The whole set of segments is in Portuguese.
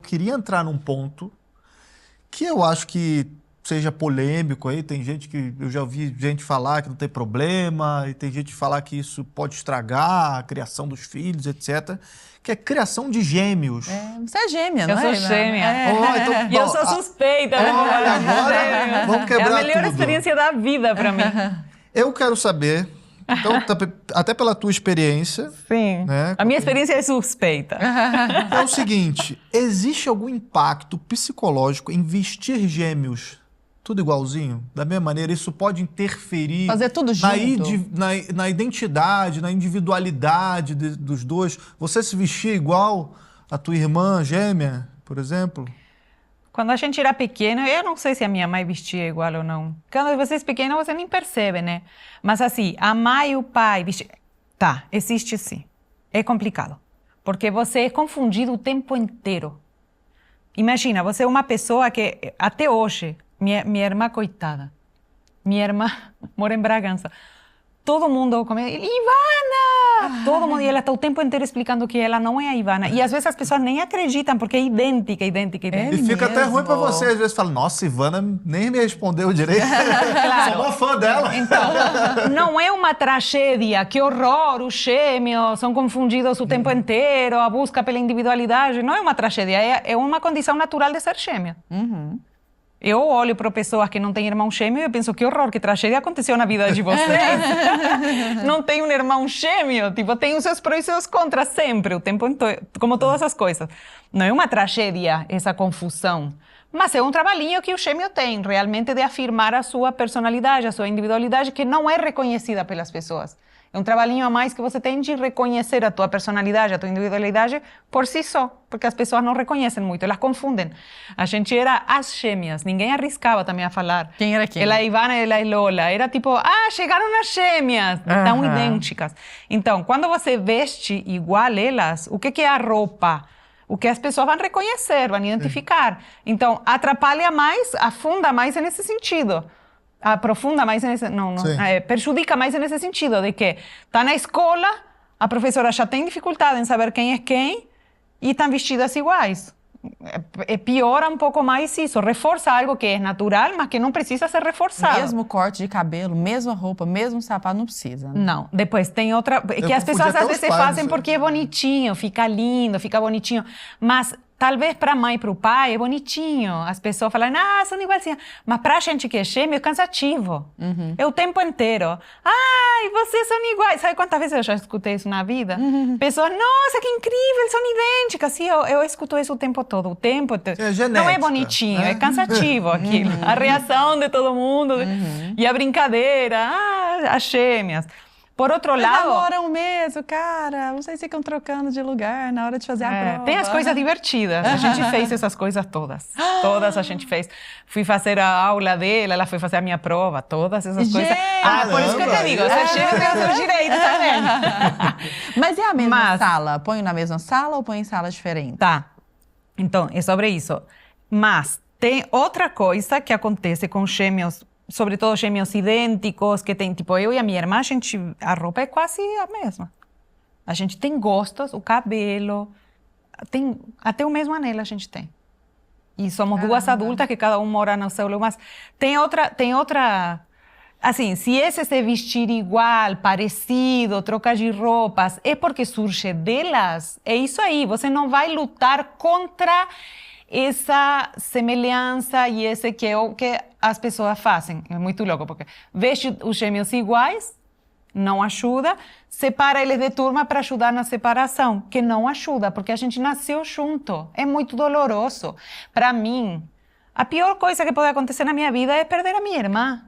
queria entrar num ponto que eu acho que seja polêmico aí. Tem gente que eu já ouvi gente falar que não tem problema, e tem gente falar que isso pode estragar a criação dos filhos, etc. Que é criação de gêmeos. Você é gêmea, não é? Eu sou gêmea. Então, E eu sou suspeita. Olha, agora vamos quebrar tudo. É a melhor experiência da vida para mim. Eu quero saber, então, até pela tua experiência. Sim. Né, a minha experiência é suspeita. É o seguinte: existe algum impacto psicológico em vestir gêmeos tudo igualzinho? Da mesma maneira, isso pode interferir... Fazer tudo junto. Na identidade, na individualidade dos dois. Você se vestir igual a tua irmã gêmea, por exemplo? Quando a gente era pequeno, eu não sei se a minha mãe vestia igual ou não. Quando você é pequeno, você nem percebe, né? Mas assim, a mãe e o pai vestir... Tá, existe sim. É complicado. Porque você é confundido o tempo inteiro. Imagina, você é uma pessoa que, até hoje, minha irmã, coitada, minha irmã mora em Bragança. Todo mundo começa, Ivana! Todo mundo, e ela está o tempo inteiro explicando que ela não é a Ivana. E às vezes as pessoas nem acreditam, porque é idêntica. E fica até ruim para você, às vezes fala, nossa, Ivana nem me respondeu direito. Claro. Sou uma fã dela. Então, não é uma tragédia, que horror, os gêmeos são confundidos o tempo inteiro, a busca pela individualidade. Não é uma tragédia, é uma condição natural de ser gêmea. Uhum. Eu olho para pessoas que não têm irmão gêmeo e eu penso, que horror, que tragédia aconteceu na vida de vocês. Não tem um irmão gêmeo, tipo, tem os seus prós e seus contras sempre, o tempo inteiro, como todas as coisas. Não é uma tragédia essa confusão, mas é um trabalhinho que o gêmeo tem, realmente, de afirmar a sua personalidade, a sua individualidade, que não é reconhecida pelas pessoas. É um trabalhinho a mais que você tem de reconhecer a tua personalidade, a tua individualidade por si só, porque as pessoas não reconhecem muito, elas confundem. A gente era as gêmeas, ninguém arriscava também a falar. Quem era quem? Ela é Ivana e ela é Lola. Era tipo, chegaram as gêmeas, tão idênticas. Então, quando você veste igual elas, o que é a roupa? O que as pessoas vão reconhecer, vão identificar. Então, atrapalha mais, afunda mais nesse sentido. Aprofunda mais perjudica mais nesse sentido, de que está na escola, a professora já tem dificuldade em saber quem é quem e estão vestidas iguais. Piora um pouco mais isso, reforça algo que é natural, mas que não precisa ser reforçado. Mesmo corte de cabelo, mesma roupa, mesmo sapato, não precisa. Né? Não, depois tem outra, que as pessoas às vezes fazem porque é bonitinho, fica lindo, fica bonitinho, mas... Talvez para a mãe e para o pai é bonitinho. As pessoas falam, são igualzinhas. Mas para a gente que é gêmeo, é cansativo. Uhum. É o tempo inteiro. Vocês são iguais. Sabe quantas vezes eu já escutei isso na vida? Uhum. Pessoas, nossa, que incrível, são idênticas. Sim, eu escuto isso o tempo todo. É genética, não é bonitinho, é cansativo aquilo. A reação de todo mundo e a brincadeira. As gêmeas. Por outro lado... namoram mesmo, cara. Vocês ficam trocando de lugar na hora de fazer a prova. Tem as coisas divertidas. A gente fez essas coisas todas. Todas a gente fez. Fui fazer a aula dela, ela foi fazer a minha prova. Todas essas coisas. Por isso que eu te digo, você chega e tem o seu direito também. Mas é a mesma sala? Põe na mesma sala ou põe em sala diferente? Tá. Então, é sobre isso. Mas tem outra coisa que acontece com gêmeos, sobretudo gêmeos idênticos, que tem, tipo, eu e a minha irmã, a roupa é quase a mesma. A gente tem gostos, o cabelo, até o mesmo anel a gente tem. E somos duas adultas que cada um mora no seu lugar, mas tem outra, assim, se esse se vestir igual, parecido, troca de roupas, é porque surge delas, é isso aí, você não vai lutar contra essa semelhança e esse que é o que as pessoas fazem. É muito louco, porque veste os gêmeos iguais, não ajuda, separa eles de turma para ajudar na separação, que não ajuda, porque a gente nasceu junto. É muito doloroso. Para mim, a pior coisa que pode acontecer na minha vida é perder a minha irmã.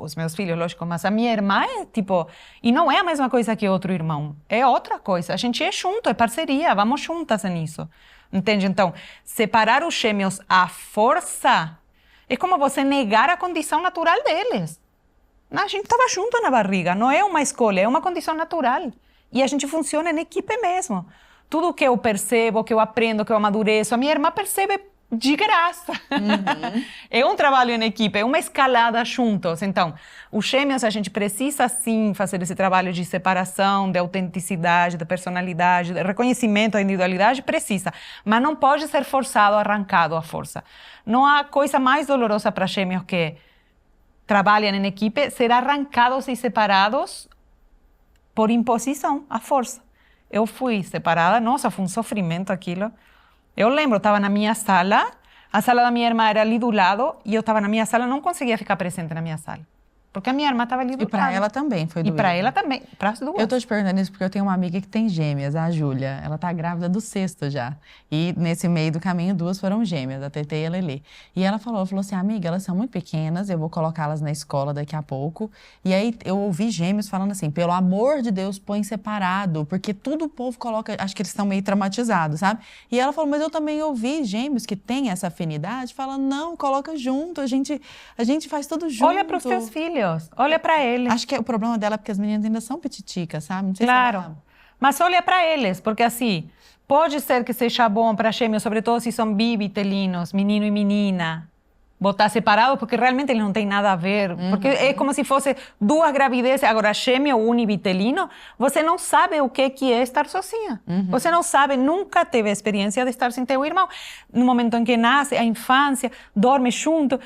Os meus filhos, lógico, mas a minha irmã é tipo... E não é a mesma coisa que outro irmão, é outra coisa. A gente é junto, é parceria, vamos juntas nisso. Entende? Então, separar os gêmeos à força é como você negar a condição natural deles. A gente estava junto na barriga, não é uma escolha, é uma condição natural. E a gente funciona em equipe mesmo. Tudo que eu percebo, que eu aprendo, que eu amadureço, a minha irmã percebe de graça. É um trabalho em equipe, é uma escalada juntos. Então, os gêmeos, a gente precisa sim fazer esse trabalho de separação, de autenticidade, de personalidade, de reconhecimento da individualidade, precisa. Mas não pode ser forçado, arrancado à força. Não há coisa mais dolorosa para gêmeos que trabalham em equipe ser arrancados e separados por imposição, à força. Eu fui separada, nossa, foi um sofrimento aquilo. Eu lembro, eu estava na minha sala, a sala da minha irmã era ali do lado, e eu estava na minha sala, não conseguia ficar presente na minha sala. Porque a minha irmã estava ali do lado. E para ela também foi doído. E para ela também, para as duas. Eu tô te perguntando isso porque eu tenho uma amiga que tem gêmeas, a Júlia. Ela tá grávida do 6º já. E nesse meio do caminho, 2 foram gêmeas, a Tetê e a Lelê. E ela falou assim, amiga, elas são muito pequenas, eu vou colocá-las na escola daqui a pouco. E aí eu ouvi gêmeos falando assim, pelo amor de Deus, põe separado, porque tudo o povo coloca, acho que eles estão meio traumatizados, sabe? E ela falou, mas eu também ouvi gêmeos que têm essa afinidade, falando, não, coloca junto, a gente faz tudo junto. Olha para os teus filhos, olha para eles. Acho que o problema dela é porque as meninas ainda são petiticas, sabe? Não sei Claro, se ela... mas olha para eles, porque assim, pode ser que seja bom para gêmeos, sobretudo se são bivitelinos, menino e menina, botar separado, porque realmente eles não têm nada a ver, porque é como se fosse 2 gravidezes, agora gêmeo univitelino, você não sabe o que é estar sozinha, você não sabe, nunca teve a experiência de estar sem teu irmão, no momento em que nasce, a infância, dorme junto,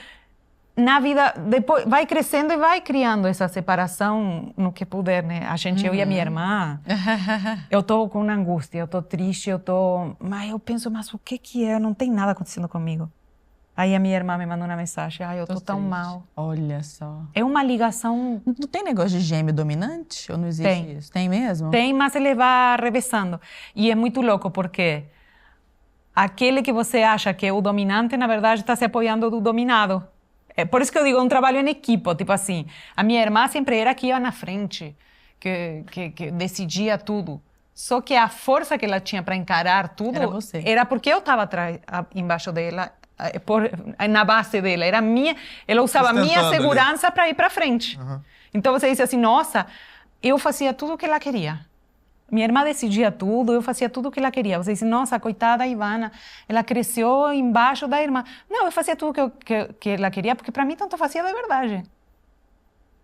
na vida, depois vai crescendo e vai criando essa separação no que puder, né? A gente, eu e a minha irmã, eu tô com angústia, eu tô triste, mas eu penso, mas o que é? Não tem nada acontecendo comigo. Aí a minha irmã me mandou uma mensagem, eu tô tão mal. Olha só. É uma ligação... Não tem negócio de gêmeo dominante? Ou não existe isso? Tem mesmo? Tem, mas ele vai revezando. E é muito louco, porque aquele que você acha que é o dominante, na verdade, está se apoiando do dominado. É por isso que eu digo, é um trabalho em equipe, tipo assim, a minha irmã sempre era que ia na frente, que decidia tudo. Só que a força que ela tinha para encarar tudo era porque eu estava embaixo dela, na base dela, era minha, ela usava a minha segurança para ir para frente. Então você diz assim, nossa, eu fazia tudo o que ela queria. Minha irmã decidia tudo, eu fazia tudo o que ela queria. Você diz, nossa, coitada Ivana, ela cresceu embaixo da irmã. Não, eu fazia tudo que ela queria, porque para mim tanto fazia de verdade.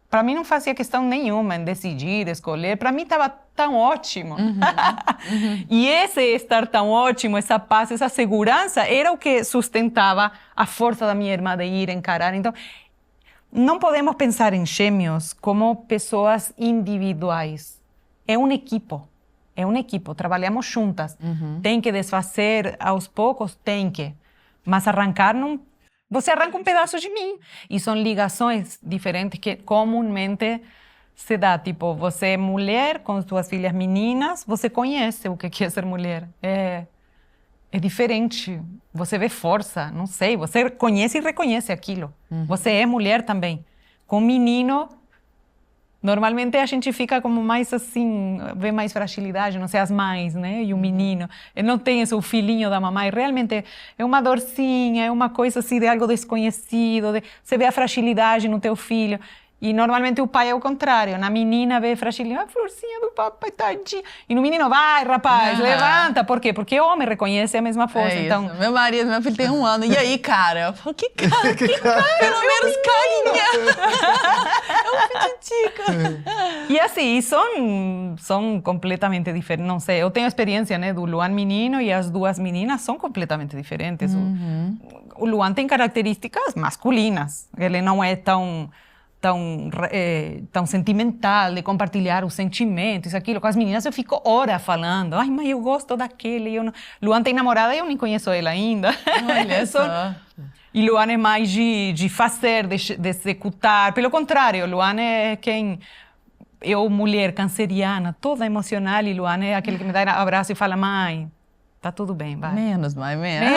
Para mim não fazia questão nenhuma em decidir, escolher. Para mim estava tão ótimo. E esse estar tão ótimo, essa paz, essa segurança, era o que sustentava a força da minha irmã de ir encarar. Então, não podemos pensar em gêmeos como pessoas individuais. É um equipo. É um equipo, trabalhamos juntas. Tem que desfazer aos poucos? Tem que. Mas arrancar não... Você arranca um pedaço de mim. E são ligações diferentes que comumente se dá. Tipo, você é mulher com suas filhas meninas, você conhece o que é ser mulher. É diferente. Você vê força, não sei. Você conhece e reconhece aquilo. Você é mulher também. Com menino... Normalmente a gente fica como mais assim, vê mais fragilidade, não sei, as mães, né? E o menino, ele não tem esse o filhinho da mamãe, realmente é uma dorzinha, é uma coisa assim de algo desconhecido, você vê a fragilidade no teu filho. E normalmente o pai é o contrário, na menina vê fragilidade, a florzinha do papai, tadinho. E no menino, vai rapaz, levanta. Por quê? Porque o homem reconhece a mesma força. Então, meu marido, meu filho tem 1 ano, e aí, cara? Eu falo, que cara? Pelo menos carinha. É um pititico. E assim, são completamente diferentes. Não sei, eu tenho experiência, né, do Luan menino e as 2 meninas são completamente diferentes. O Luan tem características masculinas. Ele não é tão sentimental, de compartilhar os sentimentos, aquilo. Com as meninas eu fico horas falando. Ai, mas eu gosto daquele. Eu não... Luan tem namorada e eu nem conheço ela ainda. Olha só. E Luan é mais de fazer, de executar. Pelo contrário, Luan é quem... Eu, mulher canceriana, toda emocional, e Luan é aquele que me dá um abraço e fala, mãe, tá tudo bem, vai. Menos, mãe, menos.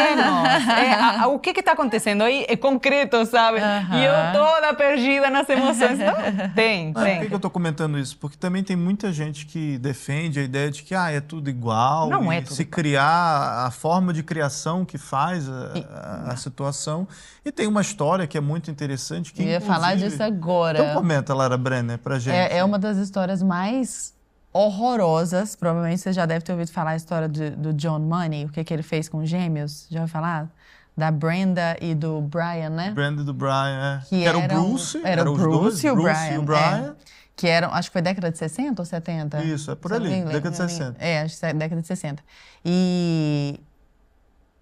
O que está acontecendo aí é concreto, sabe? E eu toda perdida nas emoções. Não, tem. Por que eu estou comentando isso? Porque também tem muita gente que defende a ideia de que é tudo igual. Não é tudo se igual. Criar a forma de criação que faz a situação. E tem uma história que é muito interessante. Que, eu ia falar disso agora. Então comenta, Lara Brenner, pra gente. É uma das histórias mais horrorosas. Provavelmente você já deve ter ouvido falar a história do John Money, o que ele fez com gêmeos. Já ouviu falar? da Brenda e do Brian, né? Brandon do Brian, Que era o eram- Bruce. era o os dois, Bruce e o Bruce Brian, Que eram, acho que foi década de 60 ou 70? Isso, é por Se eu não ali, me engano, década de 60. É, acho que é década de 60.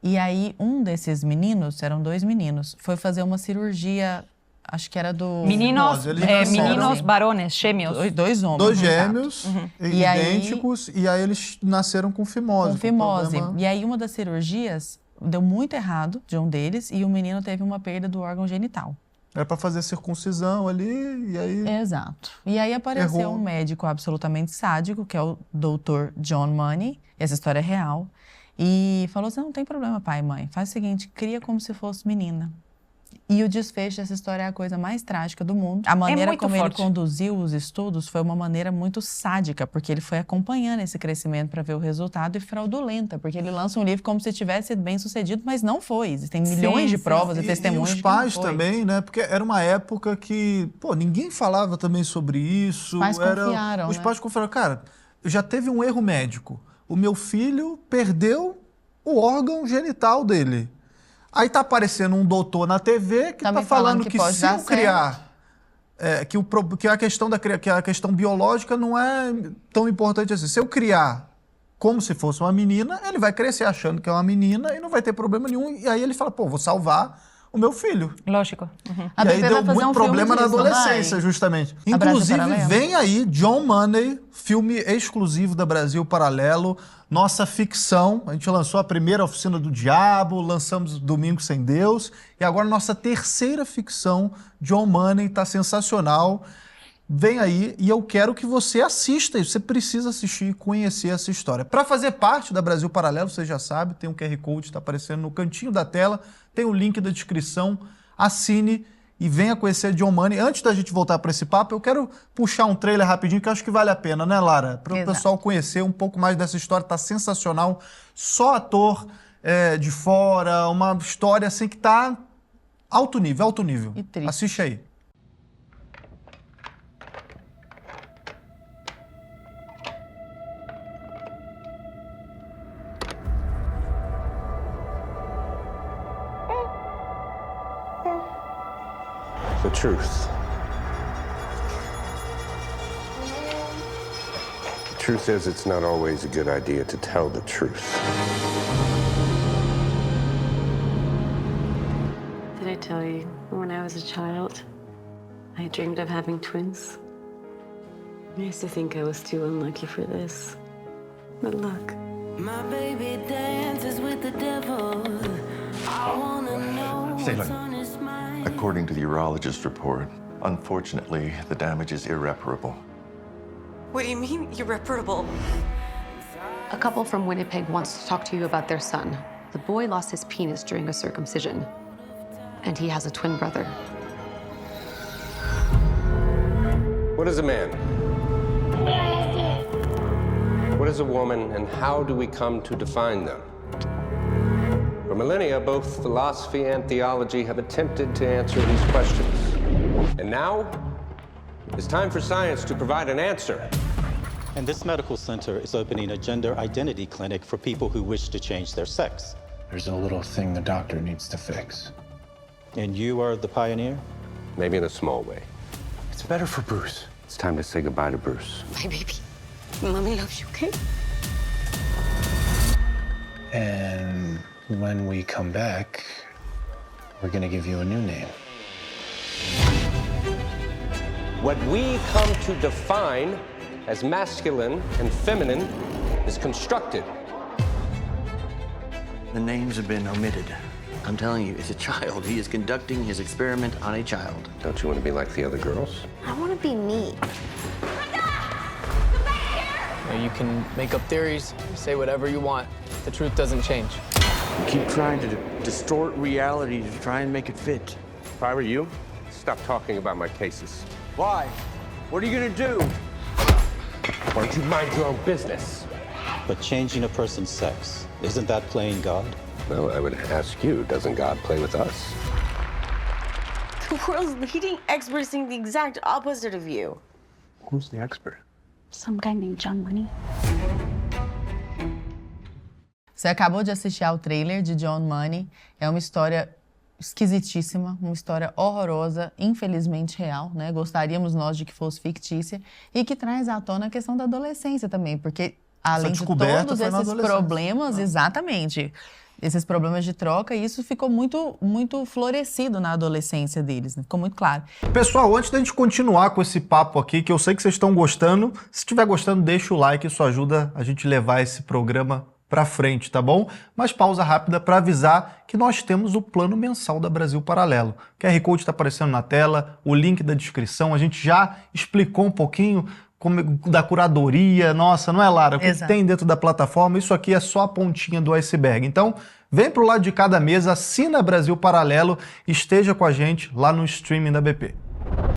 E aí, um desses meninos, eram 2 meninos, foi fazer uma cirurgia, acho que era do... Meninos, Eles nasceram- meninos varones, gêmeos. 2 homens, 2 exato. gêmeos, E aí- idênticos, e aí eles nasceram com fimose. Com fimose. problema- E aí, uma das cirurgias deu muito errado de um deles e o menino teve uma perda do órgão genital. Era pra fazer a circuncisão ali, e aí... Exato. E aí apareceu Errou. um médico absolutamente sádico, que é o Dr. John Money, essa história é real, e falou assim, não tem problema, pai e mãe, faz o seguinte, cria como se fosse menina. E o desfecho dessa história é a coisa mais trágica do mundo. A maneira muito como forte. ele conduziu os estudos foi uma maneira muito sádica, porque ele foi acompanhando esse crescimento para ver o resultado e fraudulenta, porque ele lança um livro como se tivesse sido bem sucedido, mas não foi. Existem milhões de sim. provas e E testemunhos os de que não pais foi. também, né? Porque era uma época que, pô, ninguém falava também sobre isso. Os pais confiaram, Os né? pais confiaram, cara, já teve um erro médico. O meu filho perdeu o órgão genital dele. Aí tá aparecendo um doutor na TV que Tá tá me falando falando que que pode se dar eu criar... que a questão biológica não é tão importante assim. Se eu criar como se fosse uma menina, ele vai crescer achando que é uma menina e não vai ter problema nenhum. E aí ele fala, pô, vou salvar o meu filho. Lógico. A E aí TT deu vai fazer muito um filme problema na disso, não adolescência, vai? justamente. A Brasil Inclusive, Paralelo? vem aí John Money, filme exclusivo da Brasil Paralelo, nossa ficção. A gente lançou a primeira Oficina do Diabo, lançamos Domingo Sem Deus, e agora nossa terceira ficção, John Money, está sensacional. Vem aí e eu quero que você assista, você precisa assistir e conhecer essa história. Para fazer parte da Brasil Paralelo, você já sabe, tem um QR Code, está aparecendo no cantinho da tela, tem o link da descrição, assine e venha conhecer John Money. Antes da gente voltar para esse papo, eu quero puxar um trailer rapidinho que eu acho que vale a pena, né, Lara? Para o Exato. pessoal conhecer um pouco mais dessa história, tá sensacional. Só ator de fora, uma história assim que tá alto nível, alto nível. E triste. Assiste aí. The truth. The truth is, it's not always a good idea to tell the truth. Did I tell you, when I was a child, I dreamed of having twins? I used to think I was too unlucky for this. But look. My baby dances with the devil. I wanna know what's Salem. on his mind. According to the urologist report, unfortunately, the damage is irreparable. What do you mean, irreparable? A couple from Winnipeg wants to talk to you about their son. The boy lost his penis during a circumcision, and he has a twin brother. What is a man? What is a woman, and how do we come to define them? For millennia, both philosophy and theology have attempted to answer these questions. And now, it's time for science to provide an answer. And this medical center is opening a gender identity clinic for people who wish to change their sex. There's a little thing the doctor needs to fix. And you are the pioneer? Maybe in a small way. It's better for Bruce. It's time to say goodbye to Bruce. My baby. Mommy loves you, okay? And when we come back, we're gonna give you a new name. What we come to define as masculine and feminine is constructed. The names have been omitted. I'm telling you, it's a child. He is conducting his experiment on a child. Don't you want to be like the other girls? I want to be me. You can make up theories, say whatever you want. The truth doesn't change. You keep trying to distort reality to try and make it fit. If I were you, stop talking about my cases. Why? What are you gonna do? Why don't you mind your own business? But changing a person's sex, isn't that playing God? Well, I would ask you, doesn't God play with us? The world's leading expert is saying the exact opposite of you. Who's the expert? Some guy named John Money. Você acabou de assistir ao trailer de John Money. É uma história esquisitíssima, uma história horrorosa, infelizmente real, né? Gostaríamos nós de que fosse fictícia e que traz à tona a questão da adolescência também, porque além de todos esses problemas, exatamente, esses problemas de troca, isso ficou muito florescido na adolescência deles, né? Ficou muito claro. Pessoal, antes da gente continuar com esse papo aqui, que eu sei que vocês estão gostando, se estiver gostando, deixa o like, isso ajuda a gente levar esse programa pra frente, tá bom? Mas pausa rápida para avisar que nós temos o plano mensal da Brasil Paralelo. O QR Code está aparecendo na tela, o link da descrição, a gente já explicou um pouquinho da curadoria, nossa, não é, Lara? O que tem dentro da plataforma, isso aqui é só a pontinha do iceberg. Então, vem pro lado de cada mesa, assina Brasil Paralelo, esteja com a gente lá no streaming da BP.